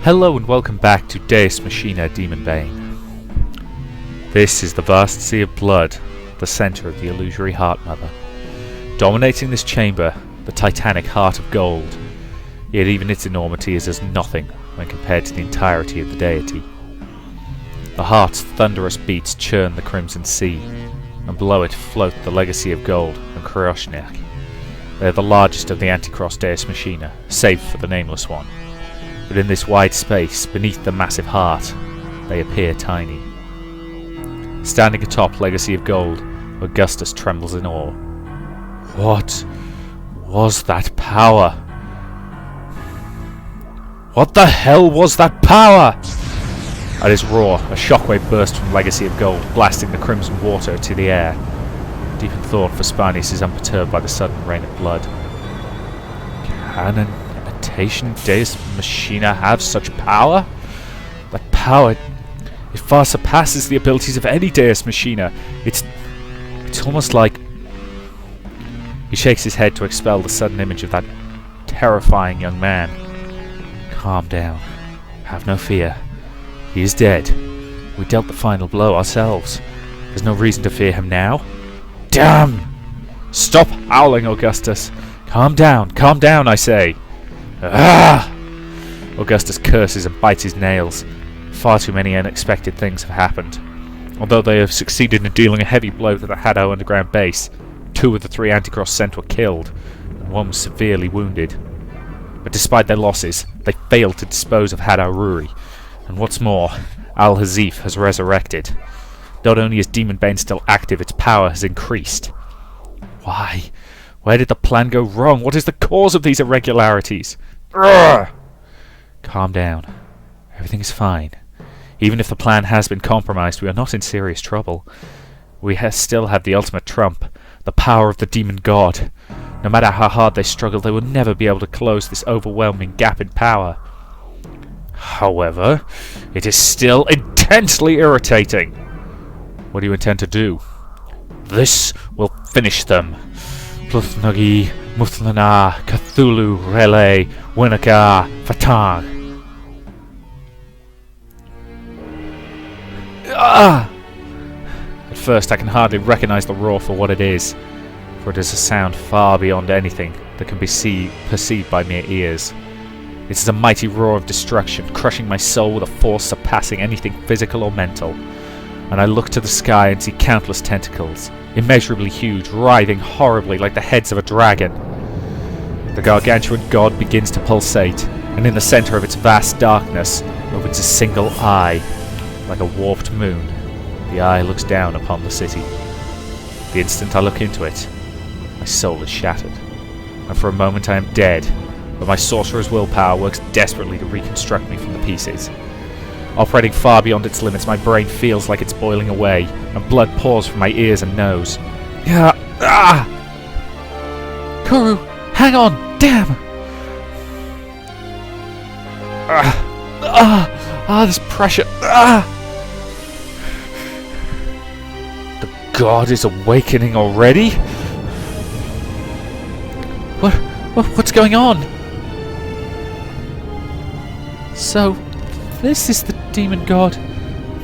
Hello and welcome back to Deus Machina Demonbane. This is the vast sea of blood, the centre of the illusory Heart Mother. Dominating this chamber, the titanic heart of gold, yet even its enormity is as nothing when compared to the entirety of the deity. The heart's thunderous beats churn the crimson sea, and below it float the legacy of gold and Kroshniak. They are the largest of the Anticross Deus Machina, save for the nameless one. But in this wide space, beneath the massive heart, they appear tiny. Standing atop Legacy of Gold, Augustus trembles in awe. What was that power? What the hell was that power? At his roar, a shockwave burst from Legacy of Gold, blasting the crimson water to the air. Deep in thought, Vespanius is unperturbed by the sudden rain of blood. Can an imitation Deus Machina have such power? That power, it far surpasses the abilities of any Deus Machina. It's almost like... He shakes his head to expel the sudden image of that terrifying young man. Calm down. Have no fear. He is dead. We dealt the final blow ourselves. There's no reason to fear him now. Damn! Stop howling, Augustus. Calm down, I say. Ah! Augustus curses and bites his nails. Far too many unexpected things have happened. Although they have succeeded in dealing a heavy blow to the Haddo underground base, 2 of the 3 Anticross sent were killed, and 1 was severely wounded. But despite their losses, they failed to dispose of Haddo Ruri, and what's more, Al-Hazif has resurrected. Not only is Demonbane still active, its power has increased. Why? Where did the plan go wrong? What is the cause of these irregularities? Urgh! Calm down. Everything is fine. Even if the plan has been compromised, we are not in serious trouble. We still have the ultimate trump, the power of the demon god. No matter how hard they struggle, they will never be able to close this overwhelming gap in power. However, it is still intensely irritating. What do you intend to do? This will finish them. Pluthnagi, Muthlana, Cathulu, Rele, Winaka, Fatang. Ah! At first I can hardly recognize the roar for what it is, for it is a sound far beyond anything that can be perceived by mere ears. It is a mighty roar of destruction, crushing my soul with a force surpassing anything physical or mental. And I look to the sky and see countless tentacles, immeasurably huge, writhing horribly like the heads of a dragon. The gargantuan god begins to pulsate, and in the centre of its vast darkness opens a single eye. Like a warped moon, the eye looks down upon the city. The instant I look into it, my soul is shattered, and for a moment I am dead, but my sorcerer's willpower works desperately to reconstruct me from the pieces. Operating far beyond its limits, my brain feels like it's boiling away, and blood pours from my ears and nose. Kuru, hang on! Damn! This pressure! The god is awakening already? What's going on? So, this is the demon god.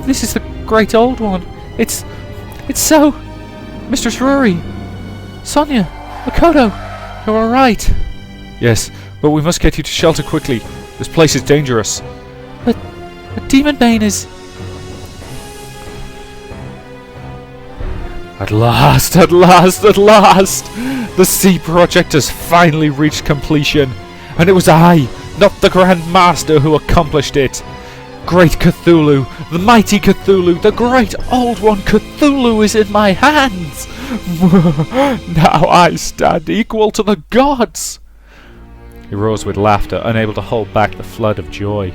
This is the great old one. It's so... Mistress Ruri! Sonia! Makoto! You're alright! Yes, but we must get you to shelter quickly. This place is dangerous. But Demonbane is... At last! The Sea Project has finally reached completion. And it was I, not the Grand Master, who accomplished it. Great Cathulu, the mighty Cathulu, the great old one Cathulu is in my hands! Now I stand equal to the gods! He roars with laughter, unable to hold back the flood of joy.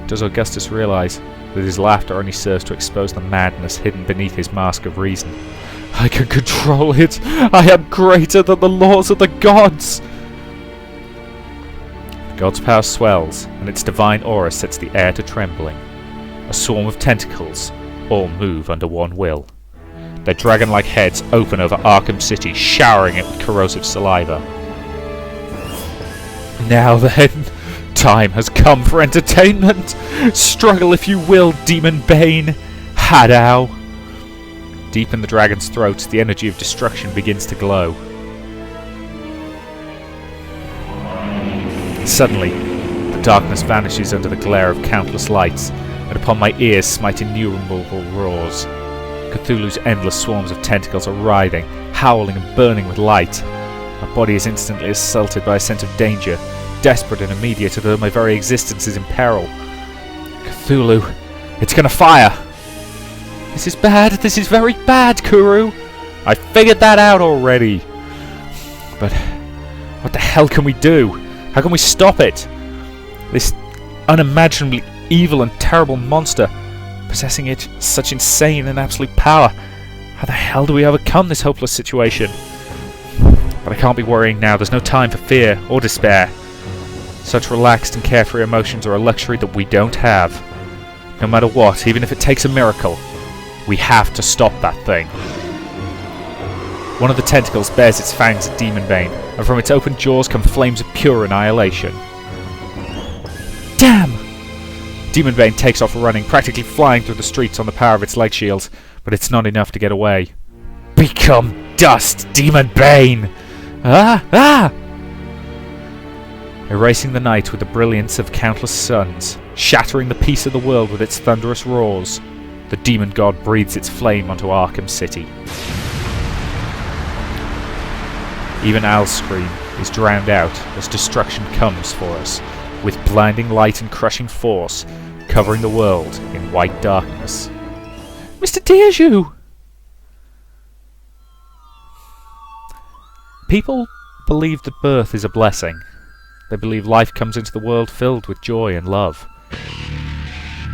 Does Augustus realize that his laughter only serves to expose the madness hidden beneath his mask of reason? I can control it! I am greater than the laws of the gods! God's power swells, and its divine aura sets the air to trembling. A swarm of tentacles, all move under one will. Their dragon-like heads open over Arkham City, showering it with corrosive saliva. Now then, time has come for entertainment! Struggle if you will, Demonbane! Hadao! Deep in the dragon's throat, the energy of destruction begins to glow. Suddenly, the darkness vanishes under the glare of countless lights, and upon my ears smite innumerable roars. Cthulhu's endless swarms of tentacles are writhing, howling and burning with light. My body is instantly assaulted by a sense of danger, desperate and immediate, although my very existence is in peril. Cthulhu, it's gonna fire! This is bad, this is very bad, Kuru! I figured that out already! But what the hell can we do? How can we stop it? This unimaginably evil and terrible monster, possessing it such insane and absolute power. How the hell do we overcome this hopeless situation? But I can't be worrying now, there's no time for fear or despair. Such relaxed and carefree emotions are a luxury that we don't have. No matter what, even if it takes a miracle, we have to stop that thing. One of the tentacles bears its fangs at Demonbane, and from its open jaws come flames of pure annihilation. Damn! Demonbane takes off running, practically flying through the streets on the power of its leg shields, but it's not enough to get away. Become dust, Demonbane! Ah! Ah! Erasing the night with the brilliance of countless suns, shattering the peace of the world with its thunderous roars, the demon god breathes its flame onto Arkham City. Even Al's scream is drowned out as destruction comes for us, with blinding light and crushing force, covering the world in white darkness. Mr. Deerju! People believe that birth is a blessing. They believe life comes into the world filled with joy and love.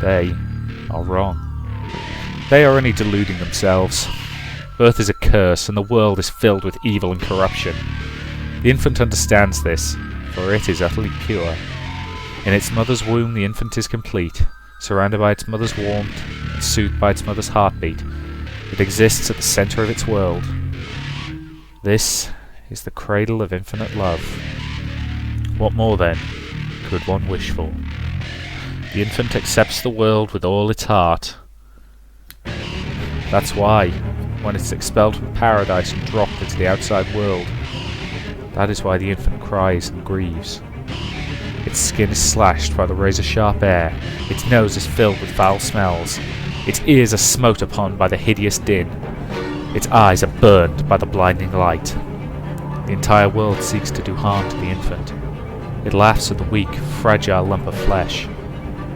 They are wrong. They are only deluding themselves. Birth is a curse, and the world is filled with evil and corruption. The infant understands this, for it is utterly pure. In its mother's womb the infant is complete, surrounded by its mother's warmth, and soothed by its mother's heartbeat. It exists at the centre of its world. This is the cradle of infinite love. What more, then, could one wish for? The infant accepts the world with all its heart. That's why, when it's expelled from paradise and dropped into the outside world, that is why the infant cries and grieves. Its skin is slashed by the razor-sharp air, its nose is filled with foul smells, its ears are smote upon by the hideous din, its eyes are burned by the blinding light. The entire world seeks to do harm to the infant. It laughs at the weak, fragile lump of flesh.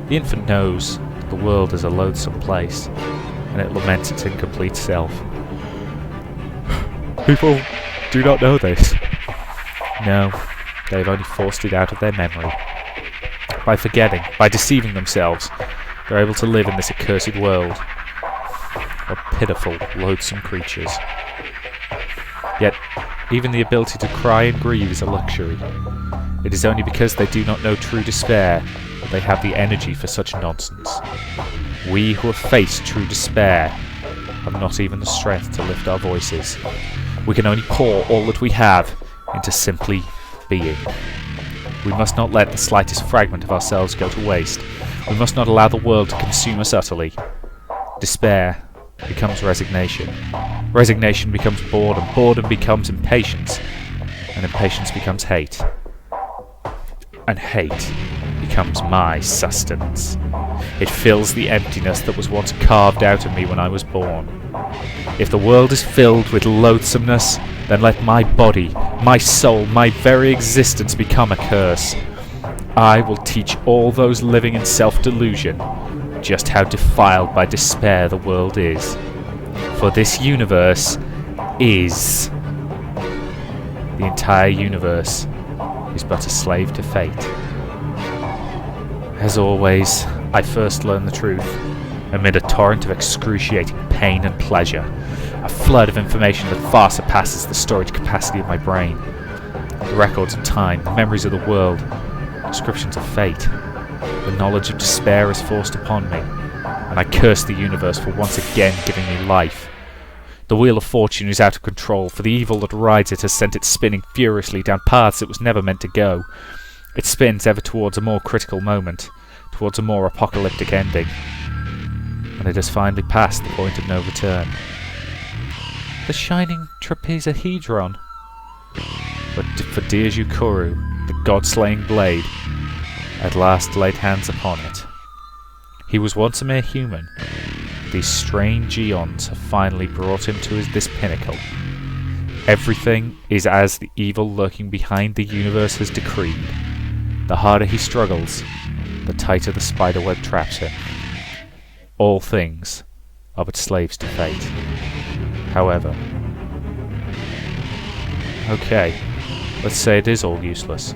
The infant knows that the world is a loathsome place, and it laments its incomplete self. People do not know this. No, they have only forced it out of their memory. By forgetting, by deceiving themselves, they're able to live in this accursed world. What pitiful, loathsome creatures. Yet, even the ability to cry and grieve is a luxury. It is only because they do not know true despair that they have the energy for such nonsense. We who have faced true despair have not even the strength to lift our voices. We can only pour all that we have into simply being. We must not let the slightest fragment of ourselves go to waste. We must not allow the world to consume us utterly. Despair becomes resignation. Resignation becomes boredom. Boredom becomes impatience. And impatience becomes hate. And hate becomes my sustenance. It fills the emptiness that was once carved out of me when I was born. If the world is filled with loathsomeness, then let my body, my soul, my very existence become a curse. I will teach all those living in self-delusion just how defiled by despair the world is. For this universe is. The entire universe is but a slave to fate. As always, I first learned the truth, amid a torrent of excruciating pain and pleasure, a flood of information that far surpasses the storage capacity of my brain. The records of time, the memories of the world, descriptions of fate. The knowledge of despair is forced upon me, and I curse the universe for once again giving me life. The wheel of fortune is out of control, for the evil that rides it has sent it spinning furiously down paths it was never meant to go. It spins ever towards a more critical moment, towards a more apocalyptic ending. And it has finally passed the point of no return. The shining trapezahedron. But for Deus Machina, the god-slaying blade, at last laid hands upon it. He was once a mere human. These strange eons have finally brought him to this pinnacle. Everything is as the evil lurking behind the universe has decreed. The harder he struggles, the tighter the spiderweb traps him. All things are but slaves to fate. However... Okay, let's say it is all useless.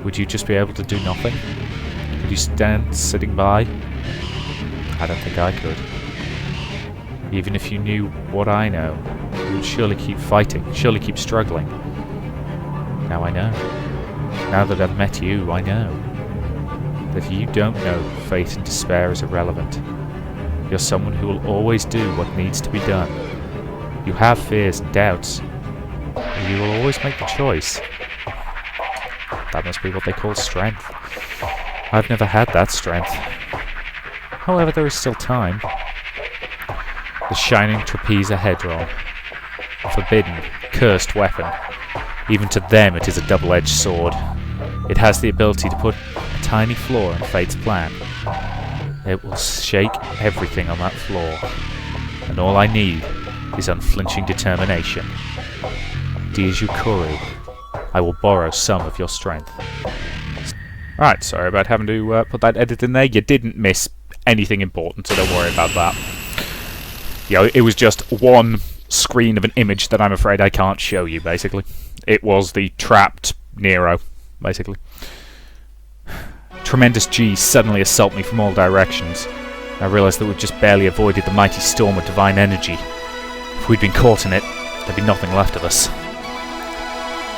Would you just be able to do nothing? Could you stand sitting by? I don't think I could. Even if you knew what I know, you would surely keep fighting, surely keep struggling. Now I know. Now that I've met you, I know that you don't know fate and despair is irrelevant. You're someone who will always do what needs to be done. You have fears and doubts, and you will always make the choice. That must be what they call strength. I've never had that strength. However, there is still time. The shining trapezahedron. A forbidden, cursed weapon. Even to them it is a double-edged sword. It has the ability to put a tiny flaw in fate's plan. It will shake everything on that floor. And all I need is unflinching determination. Deus Machina, I will borrow some of your strength. Right, sorry about having to put that edit in there. You didn't miss anything important, so don't worry about that. You know, it was just one screen of an image that I'm afraid I can't show you, basically. It was the trapped Nero, basically. Tremendous G's suddenly assault me from all directions. I realised that we'd just barely avoided the mighty storm of divine energy. If we'd been caught in it, there'd be nothing left of us.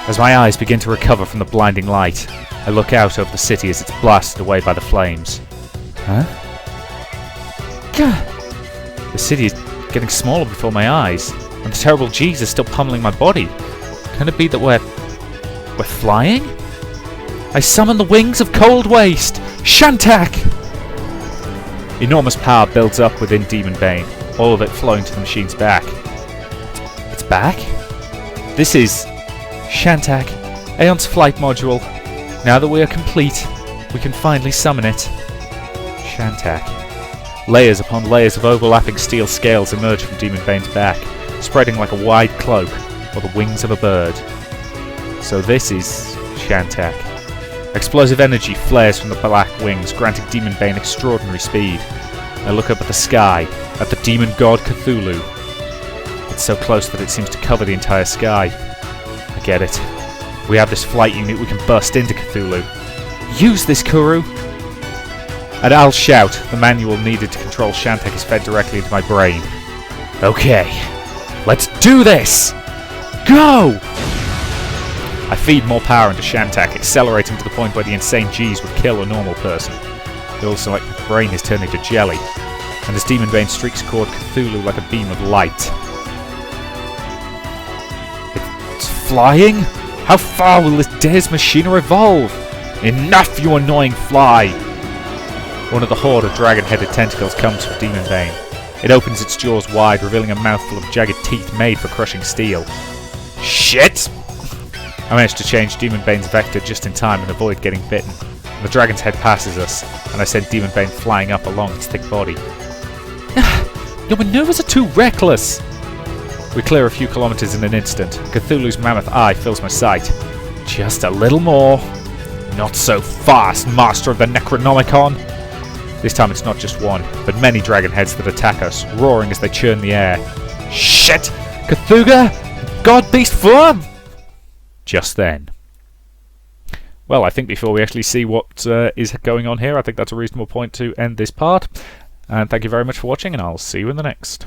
As my eyes begin to recover from the blinding light, I look out over the city as it's blasted away by the flames. Huh? Gah! The city is getting smaller before my eyes, and the terrible G's are still pummeling my body. Can it be that we're flying? I summon the wings of cold waste! Shantak! Enormous power builds up within Demonbane, all of it flowing to the machine's back. It's back? This is Shantak, Aeon's flight module. Now that we are complete, we can finally summon it. Shantak. Layers upon layers of overlapping steel scales emerge from Demonbane's back, spreading like a wide cloak, or the wings of a bird. So this is Shantak. Explosive energy flares from the black wings, granting Demonbane extraordinary speed. I look up at the sky, at the demon god Cathulu. It's so close that it seems to cover the entire sky. I get it. We have this flight unit, we can burst into Cathulu. Use this, Kuru! And I'll shout. The manual needed to control Shantak is fed directly into my brain. Okay, let's do this! Go! I feed more power into Shantak, accelerating to the point where the insane G's would kill a normal person. It also like my brain is turning to jelly, and as Demonbane streaks toward Cathulu like a beam of light. It's flying? How far will this Deus Machina evolve? Enough, you annoying fly! One of the horde of dragon-headed tentacles comes for Demonbane. It opens its jaws wide, revealing a mouthful of jagged teeth made for crushing steel. Shit! I managed to change Demonbane's vector just in time and avoid getting bitten. The dragon's head passes us, and I send Demonbane flying up along its thick body. Your maneuvers are too reckless! We clear a few kilometers in an instant. Cthulhu's mammoth eye fills my sight. Just a little more. Not so fast, master of the Necronomicon! This time it's not just one, but many dragon heads that attack us, roaring as they churn the air. Shit! Cthulhu! God beast form! Just then. Well, I think before we actually see what is going on here, I think that's a reasonable point to end this part. And thank you very much for watching, and I'll see you in the next.